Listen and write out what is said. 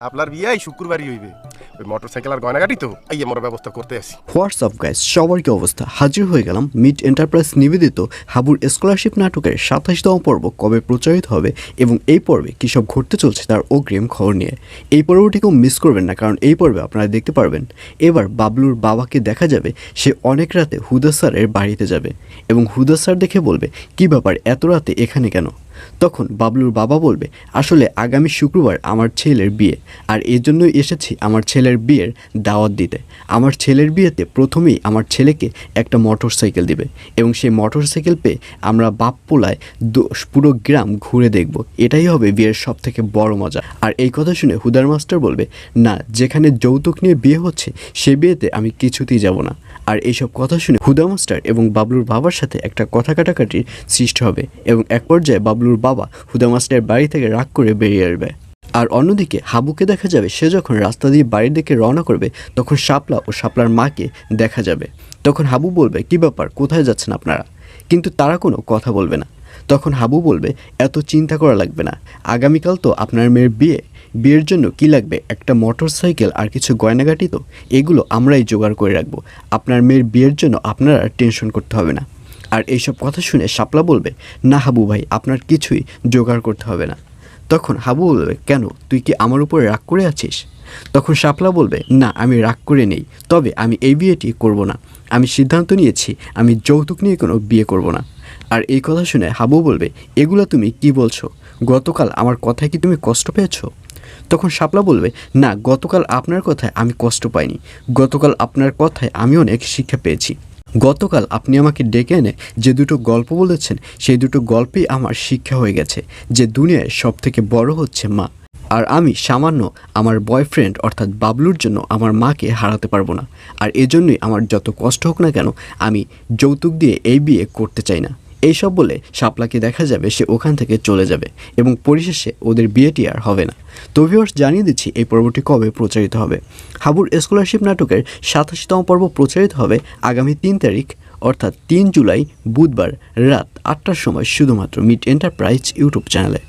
আপনার বিয়ে এই শুক্রবারই হইবে। ওই মোটরসাইকেল আর গয়নাগাটি তো এই আমার ব্যবস্থা করতে আসি। হোয়াটসঅ্যাপ গাইস, সবার কি অবস্থা? হাজির হয়ে গেলাম মিড এন্টারপ্রাইজ নিবেদিত হাবুর স্কলারশিপ নাটকের 27তম পর্ব কবে প্রচারিত হবে এবং এই পর্বে কী সব ঘটতে চলছে তার অগ্রিম খবর নিয়ে। এই পর্বটিকেও মিস করবেন না, কারণ এই পর্বে আপনারা দেখতে পারবেন এবার বাবলুর বাবাকে দেখা যাবে সে অনেক রাতে হুদা স্যারের বাড়িতে যাবে এবং হুদা স্যার দেখে বলবে, কী ব্যাপার এত রাতে এখানে কেন? তখন বাবলুর বাবা বলবে, আসলে আগামী শুক্রবার আমার ছেলের বিয়ে, আর এই জন্যই এসেছি আমার ছেলের বিয়ের দাওয়াত দিতে। আমার ছেলের বিয়েতে প্রথমেই আমার ছেলেকে একটা মোটর সাইকেল দিবে এবং সেই মোটর সাইকেল পেয়ে আমরা বাপ পোলায় পুরো গ্রাম ঘুরে দেখব। এটাই হবে বিয়ের সব থেকে বড় মজা। আর এই কথা শুনে হুদার মাস্টার বলবে, না, যেখানে যৌতুক নিয়ে বিয়ে হচ্ছে সে বিয়েতে আমি কিছুতেই যাব না। আর এইসব কথা শুনে হুদা মাস্টার এবং বাবলুর বাবার সাথে একটা কথা কাটাকাটির সৃষ্টি হবে এবং এক পর্যায়ে বাবলুর বাবা হুদা মাস্টারের বাড়ি থেকে রাগ করে বেরিয়ে আসবে। আর অন্যদিকে হাবুকে দেখা যাবে সে যখন রাস্তা দিয়ে বাড়ির দিকে রওনা করবে তখন শাপলা ও শাপলার মাকে দেখা যাবে। তখন হাবু বলবে, কী ব্যাপার, কোথায় যাচ্ছেন আপনারা? কিন্তু তারা কোনো কথা বলবে না। তখন হাবু বলবে, এত চিন্তা করা লাগবে না, আগামীকাল তো আপনার মেয়ের বিয়ে, বিয়ের জন্য কি লাগবে, একটা মোটর সাইকেল আর কিছু গয়নাগাটি, তো এগুলো আমরাই জোগাড় করে রাখবো। আপনার মেয়ের বিয়ের জন্য আপনারা টেনশন করতে হবে না। আর এইসব কথা শুনে শাপলা বলবে, না হাবু ভাই, আপনার কিছুই জোগাড় করতে হবে না। তখন হাবু বলবে, কেন, তুই কি আমার উপরে রাগ করে আছিস? তখন শাপলা বলবে, না, আমি রাগ করে নেই, তবে আমি এই বিয়েটি করব না। আমি সিদ্ধান্ত নিয়েছি আমি যৌতুক নিয়ে কোনো বিয়ে করব না। আর এই কথা শুনে হাবু বলবে, এগুলো তুমি কি বলছো? গতকাল আমার কথায় কি তুমি কষ্ট পেয়েছো? তখন শাপলা বলবে, না, গতকাল আপনার কথায় আমি কষ্ট পাইনি, গতকাল আপনার কথায় আমি অনেক শিক্ষা পেয়েছি। গতকাল আপনি আমাকে ডেকে এনে যে দুটো গল্প বলেছেন সেই দুটো গল্পেই আমার শিক্ষা হয়ে গেছে যে দুনিয়ায় সব থেকে বড় হচ্ছে মা। আর আমি সামান্য আমার বয়ফ্রেন্ড অর্থাৎ বাবলুর জন্য আমার মাকে হারাতে পারবো না। আর এজন্যই আমার যত কষ্ট হোক না কেন আমি যৌতুক দিয়ে এই বিয়ে করতে চাই না। এইসব বলে শাপলাকে দেখা যাবে সে ওখান থেকে চলে যাবে এবং পরিশেষে ওদের বিয়েটি আর হবে না। তো ভিউয়ার্স, জানিয়ে দিচ্ছি এই পর্বটি কবে প্রচারিত হবে। হাবুর স্কলারশিপ নাটকের 87তম পর্ব প্রচারিত হবে আগামী 3 তারিখ অর্থাৎ 3 জুলাই বুধবার রাত 8টার সময় শুধুমাত্র মিড এন্টারপ্রাইজ ইউটিউব চ্যানেলে।